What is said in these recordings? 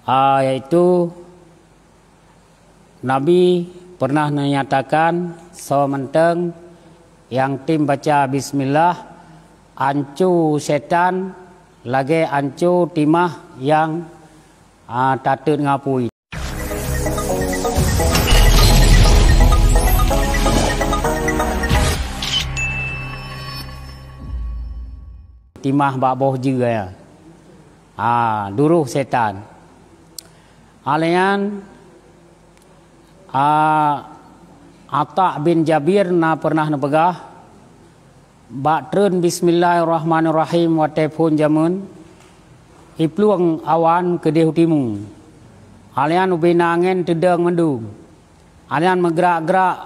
yaitu Nabi pernah menyatakan sementeng yang tim baca bismillah ancu setan lagi ancu timah yang tatut ngapui. Timah bak boh juga ya. Duruh setan. Alian Atta bin Jabir na pernah nepegah bak trun bismillahirrahmanirrahim wa tepun jamun ipluang awan ke dehu timu. Alian ubina angin tedeng mendung. Alian menggerak-gerak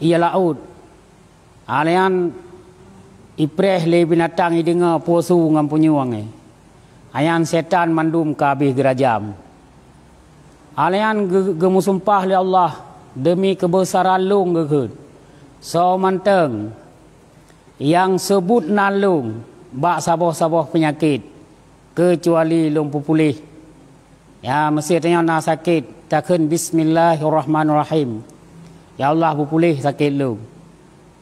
ia laut. Alian ipreh le binatang idenga posu ngam punyuang Ayan setan mandum ke habis gerajam. Alian gemusumpah li Allah demi kebesaran lung gekun. So manteng yang sebut nalung bak saboh-saboh penyakit kecuali lung pupulih. Ya mesti tanya nak sakit takun bismillahirrahmanirrahim. Ya Allah pupulih sakit lung.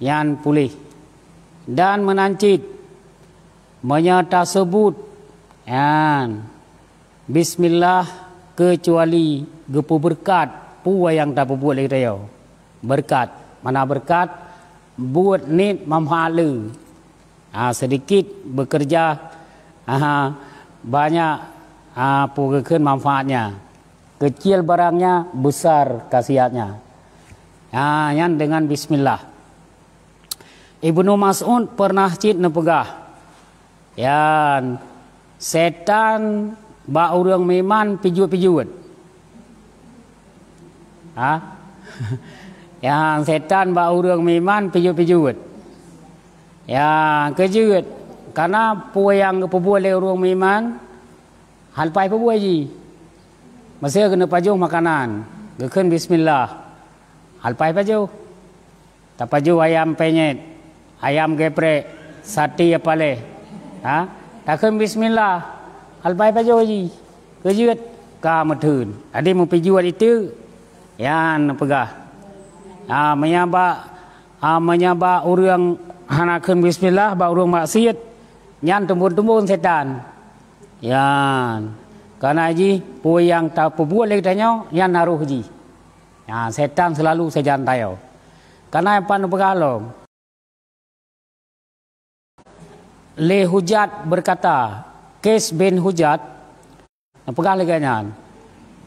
Yan pulih. Dan menancit menyata sebut yan bismillah kecuali gepu berkat puwa yang tak buat lagi tayo. Berkat. Mana berkat? Buat nit mamhalu. Sedikit bekerja banyak pugekeun manfaatnya. Kecil barangnya, besar khasiatnya. Yang dengan bismillah. Ibnu Mas'ud pernah cit nepegah. Yan setan ba urang meman pijut-pijut. Yang setan ba urang meman pijut-pijut. Ya kejut karena puang kepubuh le urang meman hal pai pubuh ji. Masa kena pajuh makanan. Gekeun bismillah. Hal pai pajuh. Tak pajuh ayam penyet, ayam geprek, sate apa le. Takkan bismillah. Albai pajo ji. Kejut ka metun. Ade mau pijuat itu yan pegah. Menyaba urang hanakeun bismillah ba urang maksiat nyan tumbun-tumbun setan. Yan. Karena ji yang tak perbuat lagi tanya yan naruh ji. Ya setan selalu sejan tayo. Karena pan pegalong. Le Hujat berkata, Kes bin Hujat, pegang lagi nyan,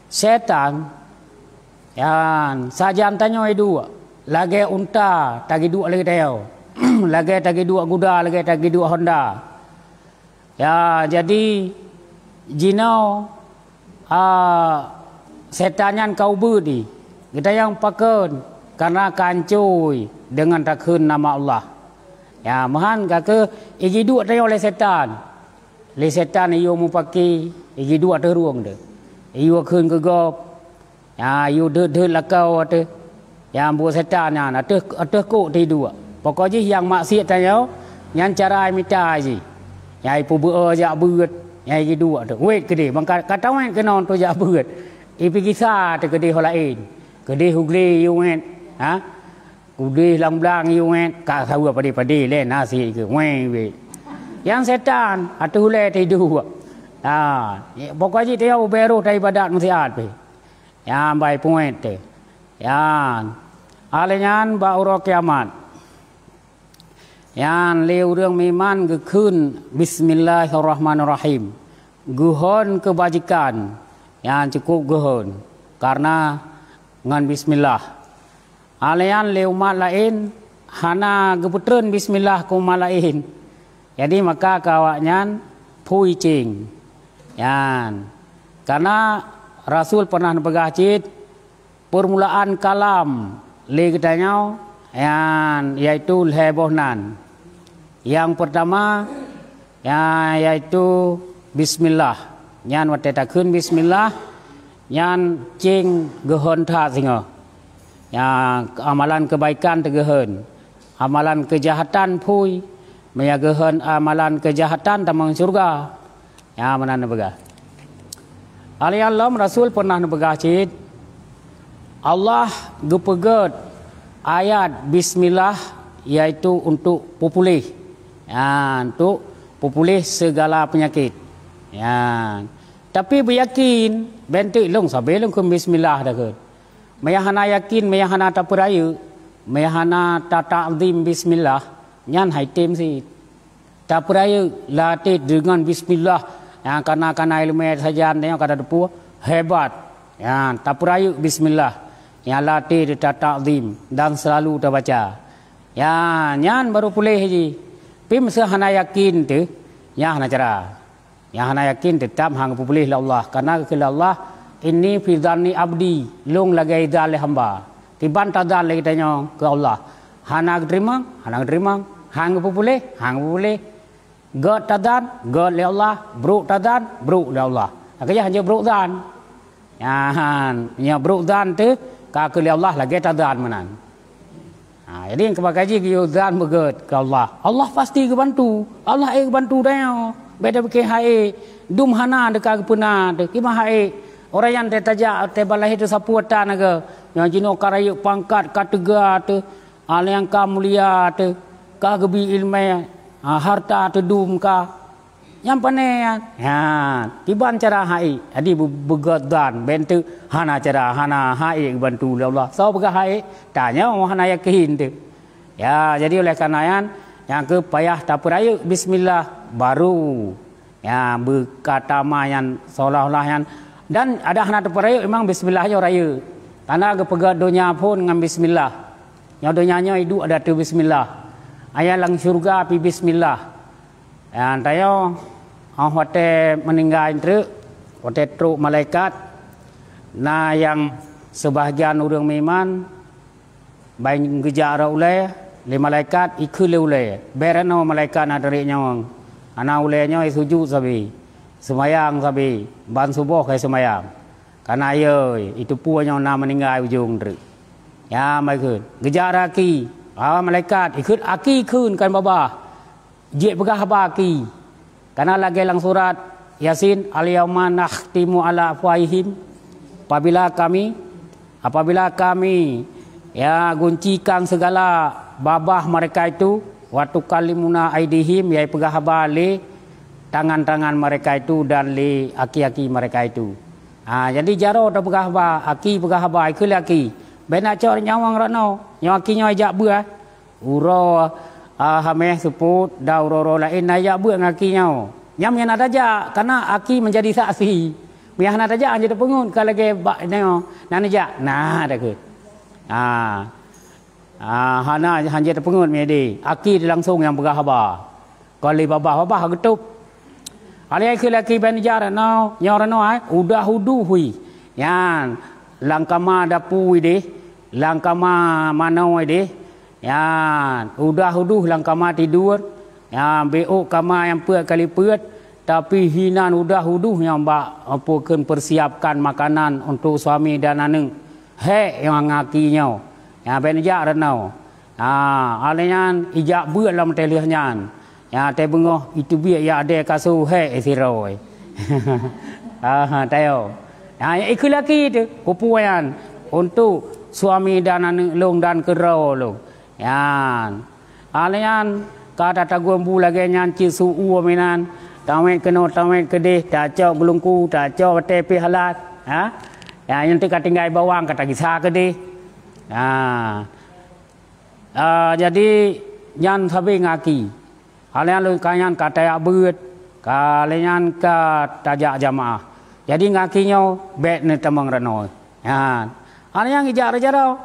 setan, yang sajan tanya itu, lagi unta, tagi dua lagi tayo, lagi tagi dua kuda, lagi tagi dua Honda. Ya jadi jinau setan yang kau budi, kita yang pakun karena kancuy dengan takun nama Allah. Ya mahan kake igi dua tayo oleh setan. Le setan iyo mu paki igi dua teruang de. Iyo keun gegop. Ya iyo de lakau ate. Yang buat setan yan ate ko ti dua. Pokoknya yang maksiat tayo nyan cara minta ji. Ya ipu beu jak beut. Ya igi dua de. Wait gede bangka katawen kenon to jak beut. Ipi kisah te gede holain. Gede hugle iyo wen. Udih lang-lang yuet ka tahu padi-padi le nasi ke we. Yang setan atu le tidur. Pokoknya dia beru daripada musiat pe. Yang baik point te. Yang alenyan ba uro kiamat. Yang le urang miman gekeun bismillahirrahmanirrahim. Guhon kebajikan yang cukup guhon karena ngan bismillah. Alian le umat lain hana geputreun bismillah ku umat lain. Jadi maka kawaknyan pui cing. Yan. Karena Rasul pernah nepegah cit permulaan kalam le katanya yan yaitu hebohnan. Yang pertama yaitu bismillah. Yan wate takun bismillah yan cing gehon tha singa. Yang amalan kebaikan tegehun, amalan kejahatan pui, menyagehun amalan kejahatan tamang surga. Ya mana nebega. Alialam Rasul pernah berkata, Allah gepegat ayat Bismillah iaitu untuk populih, ya, untuk populih segala penyakit. Ya. Tapi beryakin bentuk long sabai long ke Bismillah dah ke. Mayahana yakin, mayahana tak peraya, mayahana tak ta'zim Bismillah, nyan hai tem si. Tak peraya latih dengan Bismillah, yang karena ilmu saja yang kata depu hebat. Ya, tak peraya Bismillah. Yang latih tak ta'zim dan selalu tak baca. Ya, nyan baru pulih je. Pim sehana yakin tu, yang hana cara. Yang hana yakin tetap hang pulih lah Allah. Karena kala Allah ini fi dzanni abdi, long lagi dal hamba. Tiban tadal lagi tanya ke Allah. Hana terima, hang pulih, God tadan, God le Allah, bro tadan, bro le Allah. Akanya hanya bro dan. Ya, bro dan tu ka le Allah lagi tadan menan. Jadi yang kebakaji ke dan beget ke Allah. Allah pasti kebantu. Allah kebantu dah. Beda ke hai dum hana dekat puna de ki hai orang yang tajak te balai tu sapuata naga yang jino karayu pangkat katega te yang ka mulia te ka gebi ilmu harta te dum ka yang panen ya tiban cara hai adi begat dan bentu hana cara hana hai bantu Allah so bega hai tanya hana yakin te ya jadi oleh karena yang ke payah tak perayu Bismillah baru ya berkata mayan seolah-olah yang dan ada hana terperayu memang Bismillah aja raya karena ke pegat dunia pun dengan Bismillah yang dunianya hidup ada tu Bismillah ayat lang syurga pi Bismillah yang tayo hote meninggal itu hote truk malaikat nah yang sebahagian orang memang baik gejar oleh le malaikat ikut oleh berano malaikat nak tarik nyawang anak olehnya sujud sabi semayang sabi ban subuh kai semayang karena ye itu puanya nak meninggal ujung tu ya mai kun gejar aki malaikat ikut aki kun kan baba je pegah baki karena lagi lang surat Yasin al-yauma nakhtimu ala afwahihim apabila kami ya guncikan segala babah mereka itu waktu kalimuna aidihim yaitu pegah balik tangan-tangan mereka itu dan li aki-aki mereka itu. Jadi jaro dah pegah ba aki pegah ba ikul aki. Bena cor nyawang rano, nyawaki nyaw ajak buah. Uro hameh seput da uro lain ajak buah ngaki nyaw. Nyam yang ada aja karena aki menjadi saksi. Biar nak aja jadi pengun kalau ke ba neo nan aja. Nah dah ke. Hana hanya terpengun medi. Aki langsung yang pegah ba. Kali babah getup. Alai ke laki banjar no nyorano ai udah hudu hui. Yan langkama dapu ide. Langkama manau ide. Yan udah hudu langkama tidur. Yan beo kama yang puat kali puat tapi hinan udah hudu yang bak apa persiapkan makanan untuk suami dan anak. He yang ngakinya. Ya benja renau. Alenyan ijak buat dalam telihnya. Ya te bengoh itu biar ya ada kasu he siroi. Tayo. Ya ikut lagi itu kupuan untuk suami dan anak long dan kerau long. Ya. Alenyan kata tagumbu lagi nyanci suu minan. Tawet keno tawet kedih tacok gelungku tacok tepi halat. Ya yang tika tinggal bawang kata kisah kedih. Jadi nyan sabi ngaki. Kalian lu kanyan kata abut, kalian ka tajak jamaah. Jadi ngakinya bet ni temang renoi. Kalian ngijar jaro,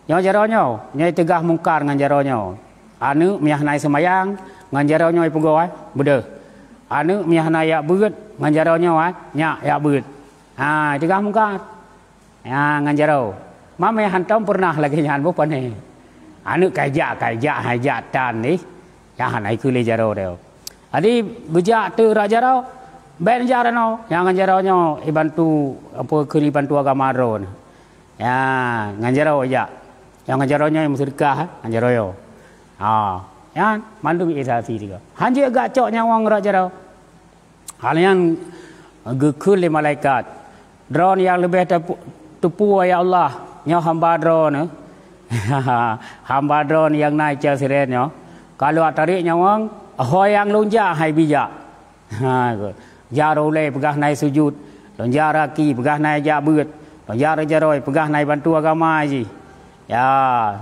nyo nyai tegah mungkar ngan jaronyo. Anu miah nai semayang ngan jaronyo pegawai bede. Anu miah nai yak beut ngan jaronyo nyak yak beut. Tegah mungkar. Ngan jaro. Mama yang hantam pernah lagi nyan bukan ni. Anu kajak hajatan ni. Yang hanai kuli jaro deo. Adi bejak tu rajaro. Ben jarano yang ngajaronyo ibantu apa kuli bantu agama ron. Ya ngajaro aja. Yang ngajaronyo yang sedekah ngajaroyo. Ya mandu isasi juga. Hanje gak cok nyawang rajaro. Halian gekul malaikat. Drone yang lebih tepu ya Allah. Nyo hamba drone. Hamba drone yang naik cer siren nyo. Kalau tarik nyawang, hoyang lonja hai bijak. Jarole pegah naik sujud. Lonja raki pegah naik jak beut. Lonja jaroi pegah naik bantu agama ji. Ya,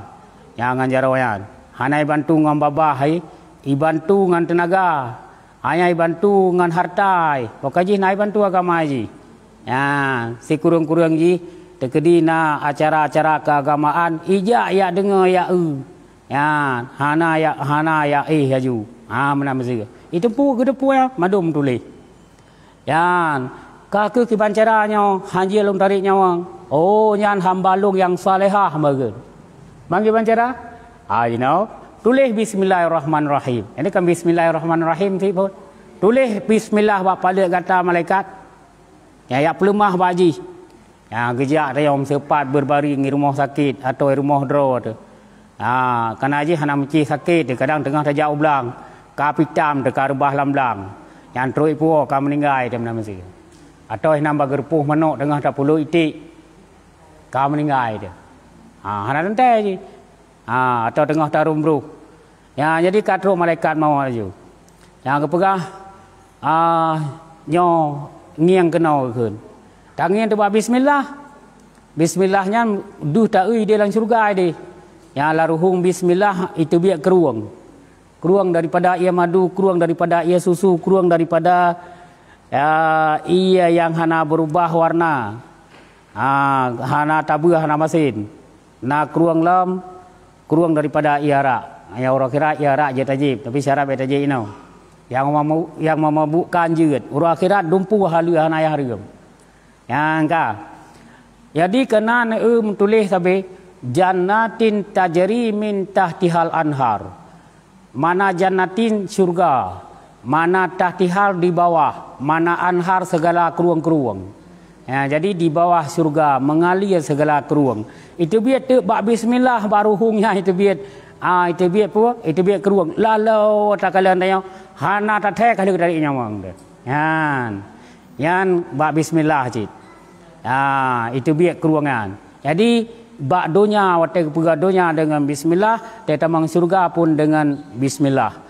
jangan jaroyan. Hanai bantu ngam babah hai, ibantu ngan tenaga. Hanya bantu ngan hartai. Pokoknya naik bantu agama ji. Ya, si kurang-kurang ji terkedina acara-acara keagamaan ijak ya dengar ya ya hana ya haju mana mesti itu pu ke depu ya madum tulis ya kaku kibancaranya haji long tarik nyawang oh nyan hamba long yang salehah magen manggil bancara you know tulis bismillahirrahmanirrahim ini kan bismillahirrahmanirrahim sih pun tulis bismillah bapa pada kata malaikat ya pelemah baji ya gejak tayom sepat berbaring di rumah sakit atau di rumah dro tu. Kana aja hana meci sakit kadang tengah tajak ublang, kapitam dekat rebah lamblang. Yang terus puo ka meninggal dia mesti. Atau nambah gerpuh manok tengah tak puluh itik. Ka meninggal dia. Hana tentai je. Atau tengah tarum bro. Ya jadi katro malaikat mau aju. Yang kepegah nyo ngiang kenau keun. Tangan tu buat bismillah. Bismillahnya duh tak dia dalam syurga dia. Yang laruhung bismillah itu biak keruang. Keruang daripada ia madu, keruang daripada ia susu, keruang daripada ia yang hana berubah warna. Hana tabu, hana masin. Na keruang lam, keruang daripada ia rak. Yang orang kira ia rak je tajib, tapi syarab ia tajib inau. Yang memabukkan jeut. Orang akhirat dumpu halu hana ayah hargam. Yang ka. Jadi kena tulis sampai jannatin tajri min tahtihal anhar. Mana jannatin surga, mana tahtihal di bawah, mana anhar segala keruang-keruang. Ya, jadi di bawah surga mengalir segala keruang. Itu biar tu bak bismillah baru hungnya itu biar itu biar apa? Itu biar keruang. Lalu tak kalian tanya hana tak tek kalau dari nyawang tu. Yan bak bismillah cik. Itu biak keruangan. Jadi bak donya waktu pegadonya dengan bismillah, dia tamang surga pun dengan bismillah.